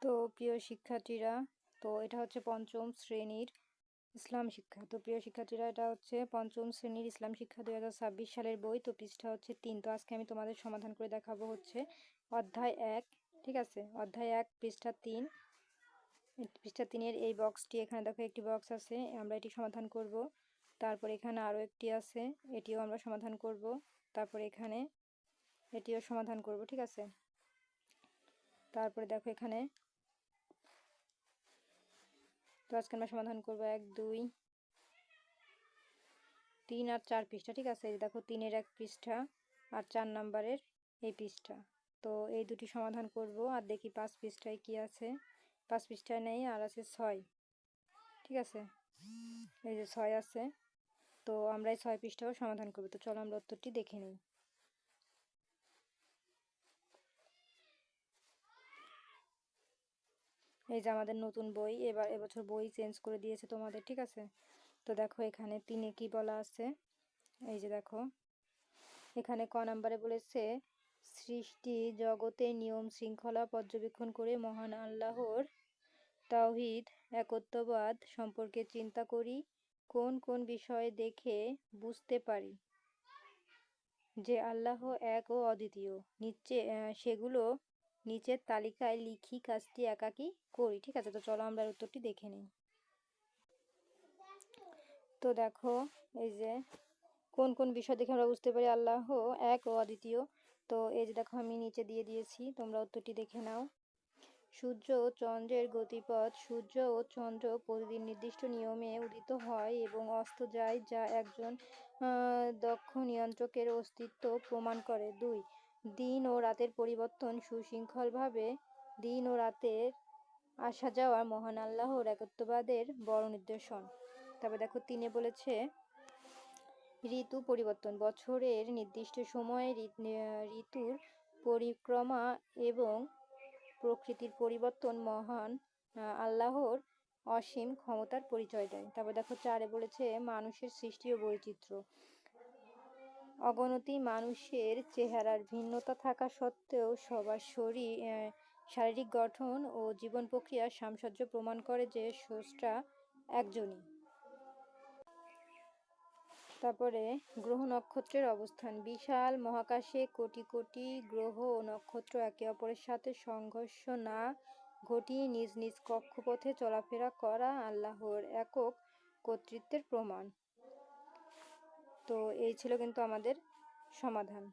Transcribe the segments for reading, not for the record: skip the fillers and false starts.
তো প্রিয় শিক্ষার্থীরা, তো এটা হচ্ছে পঞ্চম শ্রেণীর ইসলাম শিক্ষা। তো প্রিয় শিক্ষার্থীরা, এটা হচ্ছে পঞ্চম শ্রেণীর ইসলাম শিক্ষা 2026 সালের বই। তো পৃষ্ঠা হচ্ছে 3। তো আজকে আমি তোমাদের সমাধান করে দেখাবো হচ্ছে অধ্যায় 1। ঠিক আছে, অধ্যায় 1 পৃষ্ঠা 3। পৃষ্ঠা 3-এর এই বক্সটি, এখানে দেখো একটি বক্স আছে, আমরা এটি সমাধান করব। তারপর এখানে আরও একটি আছে, এটিও আমরা সমাধান করব। তারপর এখানে এটিও সমাধান করব। ঠিক আছে, তারপরে দেখো এখানে, তো আজকে আমরা সমাধান করব 1, 2, 3 আর 4 পৃষ্ঠা। ঠিক আছে, এই দেখো 3-এর 1 পৃষ্ঠা আর 4 নম্বরের এই পৃষ্ঠা। তো এই দুটি সমাধান করব। আর দেখি 5 পৃষ্ঠায় কি আছে। 5 পৃষ্ঠায় নেই, আর আছে 6। ঠিক আছে, এই যে 6 আছে। তো আমরা এই 6 পৃষ্ঠাও সমাধান করব। তো চলো আমরা উত্তরটি দেখে নিই। এই যে আমাদের নতুন বই, এবছর বই চেঞ্জ করে দিয়েছে তোমাদের। ঠিক আছে, তো দেখো এখানে 3-এ কি বলা আছে, এই যে দেখো এখানে ক নাম্বারে বলেছে, সৃষ্টি জগতের নিয়ম শৃঙ্খলা পর্যবেক্ষণ করে মহান আল্লাহর তাওহীদ একত্ববাদ সম্পর্কে চিন্তা করি। কোন কোন বিষয় দেখে বুঝতে পারি যে আল্লাহ এক ও অদ্বিতীয়, সেগুলো নিচের তালিকায় লিখি, কাজটি একাকী করি। ঠিক আছে, তো চলো আমরা উত্তরটি দেখে নিই। তো দেখো এই যে কোন কোন বিষয় দেখে আমরা বুঝতে পারি আল্লাহ এক ও অদ্বিতীয়। তো এই যে দেখো আমি নিচে দিয়ে দিয়েছি, তোমরা উত্তরটি দেখে নাও। সূর্য ও চন্দ্রের গতিপথ। সূর্য ও চন্দ্র প্রতিদিন নির্দিষ্ট নিয়মে উদিত হয় এবং অস্ত যায়, যা একজন দক্ষ নিয়ন্ত্রকের অস্তিত্ব প্রমাণ করে। 2, দিন ও রাতের পরিবর্তন সুশৃঙ্খলভাবে দিন ও রাতের আসা যাওয়া মহান আল্লাহর একত্ববাদের বড় নিদর্শন। তারপর দেখো 3-এ বলেছে, ঋতু পরিবর্তন। বছরের নির্দিষ্ট সময়ে ঋতুর পরিক্রমা এবং প্রকৃতির পরিবর্তন মহান আল্লাহর অসীম ক্ষমতার পরিচয় দেয়। তারপর দেখো 4-এ বলেছে, মানুষের সৃষ্টি ও বৈচিত্র্য। অগণতি মানুষের চেহারার ভিন্নতা থাকা সত্ত্বেও সবার শারীরিক গঠন ও জীবন প্রক্রিয়ার সামঞ্জস্য প্রমাণ করে যে স্রষ্টা একজনই। তারপরে গ্রহ নক্ষত্রের অবস্থান। বিশাল মহাকাশে কোটি কোটি গ্রহ ও নক্ষত্র একে অপরের সাথে সংঘর্ষ না ঘটিয়ে নিজ নিজ কক্ষপথে চলাফেরা করা আল্লাহর একক কর্তৃত্বের প্রমাণ। তো এই ছিল কিন্তু আমাদের সমাধান।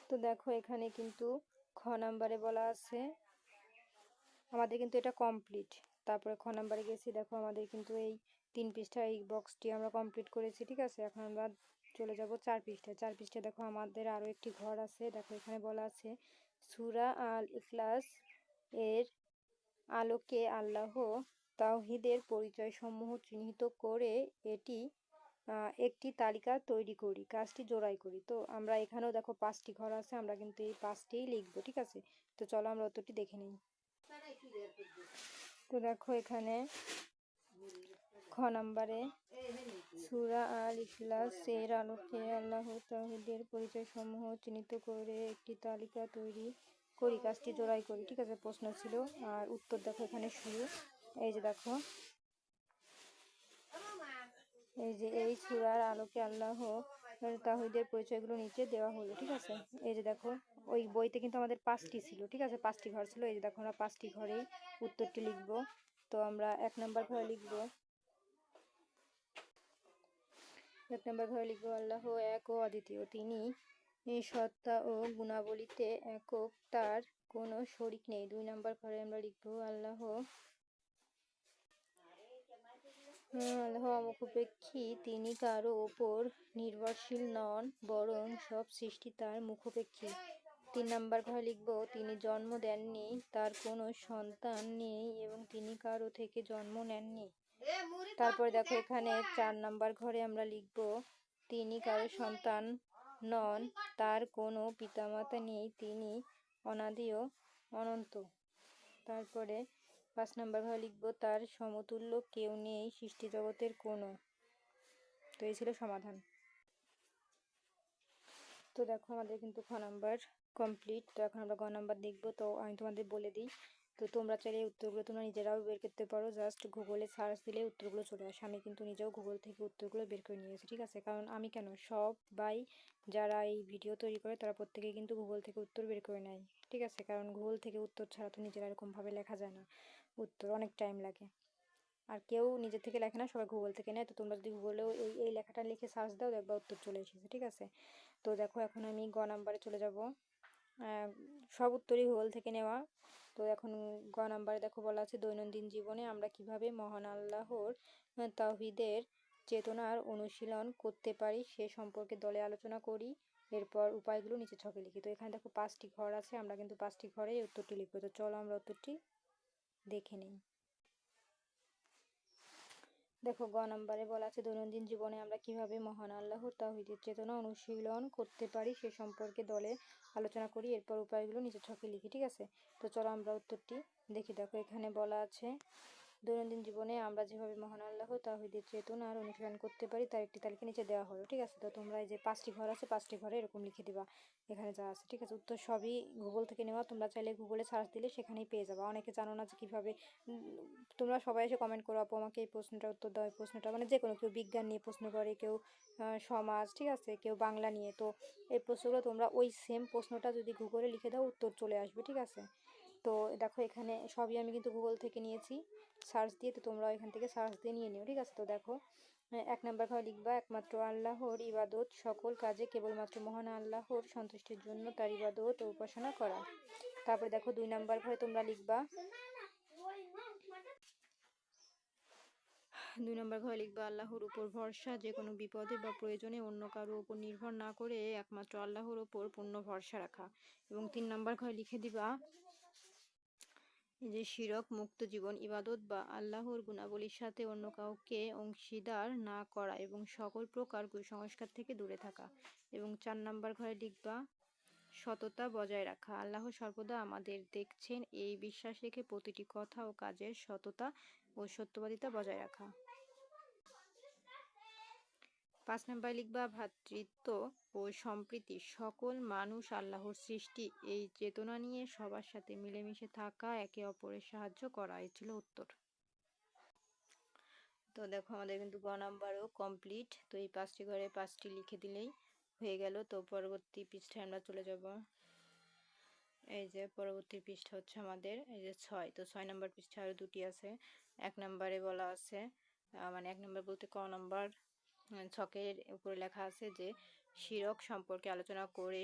তো দেখো এখানে কিন্তু খ নাম্বারে বলা আছে, আমাদের কিন্তু এটা কমপ্লিট। তারপরে খ নাম্বারে গেছি, দেখো আমাদের কিন্তু এই 3 পৃষ্ঠা এই বক্সটি আমরা কমপ্লিট করেছি। ঠিক আছে, এখন আমরা চলে যাব 4 পৃষ্ঠায়। 4 পৃষ্ঠায় দেখো আমাদের আরও একটি ঘর আছে। দেখো এখানে বলা আছে, সূরা আল ইখলাস এর আলোকে আল্লাহ তাওহীদের পরিচয় সমূহ চিহ্নিত করে একটি তালিকা তৈরি করি, কাজটি জোড়াই করি। তো আমরা এখানেও দেখো 5টি ঘর আছে, আমরা কিন্তু এই 5টিই লিখবো। ঠিক আছে, তো চলো আমরা উত্তরটি দেখে নিই। তো দেখো এখানে খ নাম্বারে, সূরা আল ইখলাস এর আলোকে আল্লাহ তাওহীদের পরিচয় সমূহ চিহ্নিত করে একটি তালিকা তৈরি করি, কাজটি জোড়াই করি। ঠিক আছে, প্রশ্ন ছিল। আর উত্তর দেখো এখানে শুরু, এই যে দেখো, এই যে এই সূরার আলোকে আল্লাহ তাওহীদের পরিচয়গুলো নিচে দেওয়া হলো। ঠিক আছে, এই যে দেখো ওই বইতে কিন্তু আমাদের 5টি ছিল। ঠিক আছে, 5টি ঘর ছিল। এই যে দেখো আমরা 5টি ঘরেই উত্তরটি লিখব। তো আমরা 1 নম্বর ঘরে লিখব, 1 নম্বর ঘরে লিখব, আল্লাহ এক ও অদ্বিতীয়, তিনি সত্তা ও গুণাবলীতে একক, তার কোনো শরিক নেই। 2 নম্বর ঘরে আমরা লিখব, আল্লাহ অমুখাপেক্ষী, তিনি কারো ওপর নির্ভরশীল নন, বরং সব সৃষ্টি তার মুখাপেক্ষী। 3 নম্বর ঘরে লিখব, তিনি জন্ম দেননি, তার কোনো সন্তান নেই এবং তিনি কারো থেকে জন্ম নেননি। তারপরে দেখো এখানে 4 নম্বর ঘরে আমরা লিখব, তিনি কারো সন্তান নন, তার কোনো পিতামাতা নেই, তিনি অনাদি ও অনন্ত। তারপরে 5 নম্বর ঘরে লিখব, তার সমতুল্য কেউ নেই সৃষ্টি জগতের কোনো। তো এই ছিল সমাধান। তো দেখো আমাদের কিন্তু খ নাম্বার কমপ্লিট। তো এখন আমরা গ নাম্বার দেখব। তো আমি তোমাদের বলে দিই, তো তোমরা চাইলে উত্তরগুলো তোমরা নিজেরাও বের করতে পারো, জাস্ট গুগলে সার্চ দিলে উত্তরগুলো চলে আসে। আমি কিন্তু নিজেও গুগল থেকে উত্তরগুলো বের করে নিয়েছি, ঠিক আছে? কারণ আমি কেন, সবাই যারা এই ভিডিও তৈরি করে তারা প্রত্যেকে কিন্তু গুগল থেকে উত্তর বের করে নেয়, ঠিক আছে? কারণ গুগল থেকে উত্তর ছাড়া তো নিজেরা এরকমভাবে লেখা যায় না, উত্তর অনেক টাইম লাগে। আর কেউ নিজে থেকে লেখে না, সবাই গুগল থেকে নেয়। তো তোমরা যদি গুগলেও এই লেখাটা লিখে সার্চ দাও, দেখবা উত্তর চলে এসেছে, ঠিক আছে? তো দেখো এখন আমি গ নাম্বারে চলে যাব। সব উত্তরই গুগল থেকে নেওয়া। তো এখন গ নাম্বারে দেখো বলা আছে, দৈনন্দিন জীবনে আমরা কিভাবে মহান আল্লাহর তাওহীদের চেতনার অনুশীলন করতে পারি সে সম্পর্কে দলে আলোচনা করি। এরপর উপায়গুলো নিচে ছকে লিখি। তো এখানে দেখো 5টি ঘর আছে, আমরা কিন্তু 5টি ঘরে এই উত্তরটি লিখবো। তো চলো আমরা উত্তরটি দেখে নিই। দেখো গ নাম্বারে বলা আছে, দৈনন্দিন জীবনে আমরা কিভাবে মহান আল্লাহর তাওহীদের চেতনা অনুশীলন করতে পারি সে সম্পর্কে দলে আলোচনা করি। এরপর উপায়গুলো নিচে ছকে লিখি, ঠিক আছে? তো চলো আমরা উত্তরটি দেখি। দেখো এখানে বলা আছে, দৈনন্দিন জীবনে আমরা যেভাবে মহান আল্লাহর তাওহীদের চেতনা আর অনুশীলন করতে পারি তার একটি তালিকা নিচে দেওয়া হলো, ঠিক আছে? তো তোমরা এই যে 5টি ঘর আছে, 5টি ঘরে এরকম লিখে দিবা এখানে যা আছে, ঠিক আছে? উত্তর সবই গুগল থেকে নেওয়া, তোমরা চাইলে গুগলে সার্চ দিলে সেখানেই পেয়ে যাবা। অনেকে জানো না যে কীভাবে, তোমরা সবাই এসে কমেন্ট করো, আপু আমাকে এই প্রশ্নটার উত্তর দাও, এই প্রশ্নটা, মানে যে কোনো, কেউ বিজ্ঞান নিয়ে প্রশ্ন করে, কেউ সমাজ, ঠিক আছে, কেউ বাংলা নিয়ে। তো এই প্রশ্নগুলো তোমরা ওই সেম প্রশ্নটা যদি গুগলে লিখে দাও উত্তর চলে আসবে, ঠিক আছে? তো দেখো এখানে সবই আমি কিন্তু গুগল থেকে নিয়েছি সার্চ দিয়ে, তো তোমরা এখান থেকে সার্চ দিয়ে নিয়ে নিও, ঠিক আছে? তো দেখো 1 নাম্বার ঘরে লিখবা, একমাত্র আল্লাহর ইবাদত সকল কাজে কেবলমাত্র মহান আল্লাহর সন্তুষ্টির জন্য তার ইবাদত ও উপাসনা করা। তারপরে দেখো 2 নাম্বার ঘরে তোমরা লিখবা, 2 নম্বর ঘরে লিখবা, আল্লাহর উপর ভরসা, যে কোনো বিপদে বা প্রয়োজনে অন্য কারো উপর নির্ভর না করে একমাত্র আল্লাহর উপর পূর্ণ ভরসা রাখা। এবং 3 নম্বর ঘরে লিখে দিবা, যে শিরক মুক্ত জীবন, ইবাদত বা আল্লাহর গুণাবলীর সাথে অন্য কাউকে অংশীদার না করা এবং সকল প্রকার কুসংস্কার থেকে দূরে থাকা। এবং 4 নম্বর ঘরে লিখবা, সততা বজায় রাখা, আল্লাহ সর্বদা আমাদের দেখছেন এই বিশ্বাস রেখে প্রতিটি কথা ও কাজের সততা ও সত্যবাদিতা বজায় রাখা। 5 নম্বরে লিখবা, ভ্রাতৃত্ব ও সম্প্রীতি, সকল মানুষ আল্লাহর সৃষ্টি, এই চেতনা নিয়ে সবার সাথে মিলেমিশে থাকা, একে অপরের সাহায্য করা। এই ছিল উত্তর। তো দেখো আমাদের কিন্তু গ নাম্বারও কমপ্লিট। তো এই 5টি ঘরে 5টি লিখে দিলেই হয়ে গেল। তো পরবর্তী পৃষ্ঠায় আমরা চলে যাব। এই যে পরবর্তী পৃষ্ঠা হচ্ছে আমাদের এই যে 6। তো 6 নম্বর পৃষ্ঠা আরও 2টি আছে। 1 নম্বরে বলা আছে, মানে 1 নম্বর বলতে ক নম্বর ছকের উপরে লেখা আছে যে শিরক সম্পর্কে আলোচনা করে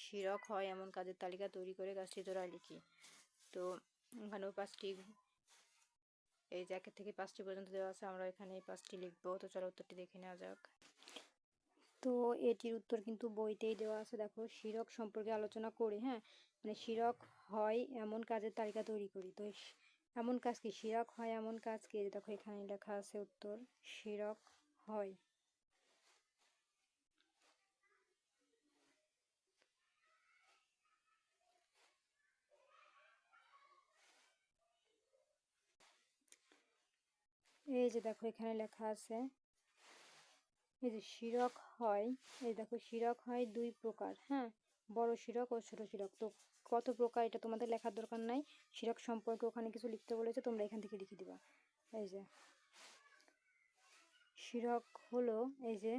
শিরক হয় এমন কাজের তালিকা তৈরি করে গাছটি জোড়ায় লিখি। তো এখানেও 5টি, এই যে 1 থেকে 5টি পর্যন্ত দেওয়া আছে, আমরা এখানে এই 5টি লিখবো। তো চলো উত্তরটি দেখে নেওয়া যাক। তো এটির উত্তর কিন্তু বইতেই দেওয়া আছে। দেখো শিরক সম্পর্কে আলোচনা করে, হ্যাঁ, মানে শিরক হয় এমন কাজের তালিকা তৈরি করি। তো এমন কাজ কি, শিরক হয় এমন কাজ কি, দেখো এখানে লেখা আছে উত্তর, শিরক হয় এই যে দেখো এখানে লেখা আছে, এই যে শিরক হয়, এই দেখো শিরক হয় 2 প্রকার, হ্যাঁ, বড় শিরক ও ছোট শিরক। তো কত প্রকার এটা তোমাদের লেখার দরকার নাই, শিরক সম্পর্কে ওখানে কিছু লিখতে বলেছে, তোমরা এখান থেকে লিখে দিবা। এই যে শিরক হলো এই যে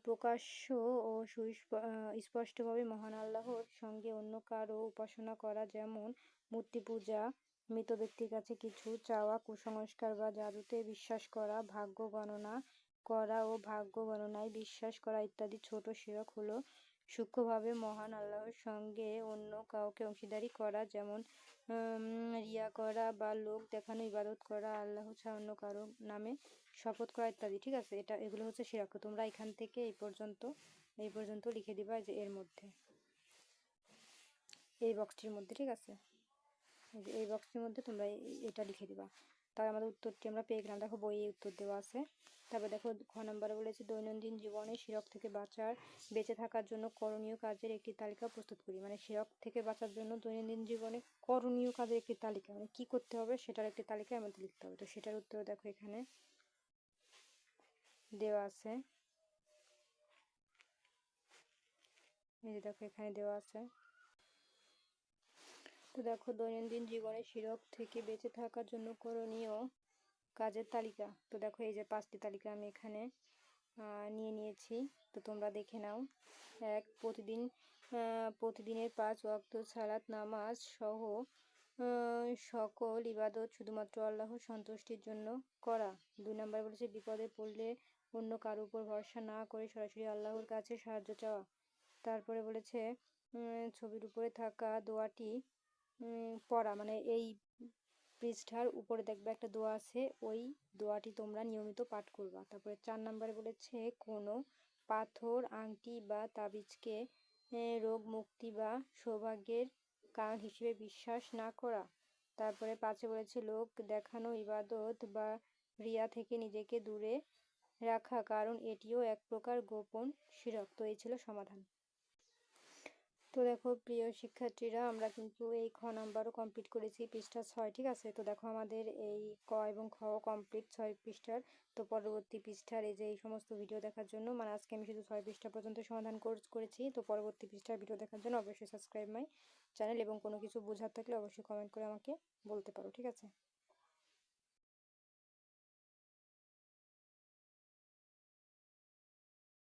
প্রকাশ্য ও স্পষ্টভাবে মহান আল্লাহর সঙ্গে অন্য কারো উপাসনা করা, যেমন মূর্তি পূজা, মৃত ব্যক্তির কাছে কিছু চাওয়া, কুসংস্কার বা জাদুতে বিশ্বাস করা, ভাগ্য গণনা করা ও ভাগ্য গণনায় বিশ্বাস করা ইত্যাদি। ছোট শিরক হলো সূক্ষ্মভাবে মহান আল্লাহর সঙ্গে অন্য কাউকে অংশীদারি করা, যেমন রিয়া করা বা লোক দেখানো, ইবাদত করা, আল্লাহ ছাড়া অন্য কারো নামে শপথ করা ইত্যাদি, ঠিক আছে? এগুলো হচ্ছে শিরক। তোমরা এখান থেকে এই পর্যন্ত লিখে দিবা, যে এর মধ্যে, এই বক্সটির মধ্যে, ঠিক আছে? এই বক্সটির মধ্যে তোমরা এটা লিখে দিবা। তাহলে আমাদের উত্তরটি আমরা পেয়ে গেলাম। দেখো বইয়ে উত্তর দেওয়া আছে। তারপর দেখো খ নম্বরে বলেছে, দৈনন্দিন জীবনে শিরক থেকে বেঁচে থাকার জন্য করণীয় কাজের একটি তালিকা প্রস্তুত করি। মানে শিরক থেকে বাঁচার জন্য দৈনন্দিন জীবনে করণীয় কাজের একটি তালিকা, মানে কি করতে হবে সেটার একটি তালিকা আমাদের লিখতে হবে। তো সেটার উত্তর দেখো এখানে দেওয়া আছে। এই যে দেখো এখানে দেওয়া আছে। তো দেখো দৈনন্দিন জীবনে শিরক থেকে বেঁচে থাকার জন্য করণীয় কাজের তালিকা। তো দেখো এই যে 5টি তালিকা আমি এখানে নিয়ে নিয়েছি, তো তোমরা দেখে নাও। প্রতিদিনের 5 ওয়াক্ত সালাত নামাজ সহ সকল ইবাদত শুধুমাত্র আল্লাহর সন্তুষ্টির জন্য করা। 2 নাম্বার বলেছে বিপদে পড়লে অন্য কারো উপর ভরসা না করে সরাসরি আল্লাহর কাছে সাহায্য চাওয়া। তারপরে বলেছে ছবির উপরে থাকা দোয়াটি পড়া, মানে এই পৃষ্ঠার উপরে দেখবে একটা দোয়া আছে, ওই দোয়াটি তোমরা নিয়মিত পাঠ করবা। তারপরে 4 নম্বরে বলেছে কোনো পাথর আংটি বা তাবিজকে রোগ মুক্তি বা সৌভাগ্যের কারণ হিসেবে বিশ্বাস না করা। তারপরে 5 বলেছে লোক দেখানো ইবাদত বা রিয়া থেকে নিজেকে দূরে রাখা, কারণ এটিও এক প্রকার গোপন শিরক। তো এই ছিল সমাধান। তো দেখো প্রিয় শিক্ষার্থীরা, আমরা কিন্তু এই খ নাম্বারও কমপ্লিট করেছি, পৃষ্ঠা 6। ঠিক আছে, তো দেখো আমাদের এই ক এবং খ কমপ্লিট 6 পৃষ্ঠার। তো পরবর্তী পৃষ্ঠার এই যে এই সমস্ত ভিডিও দেখার জন্য, মানে আজকে আমি শুধু 6 পৃষ্ঠা পর্যন্ত সমাধান করেছি। তো পরবর্তী পৃষ্ঠার ভিডিও দেখার জন্য অবশ্যই সাবস্ক্রাইব মাই চ্যানেল, এবং কোনো কিছু বোঝার থাকলে অবশ্যই কমেন্ট করে আমাকে বলতে পারো। ঠিক আছে।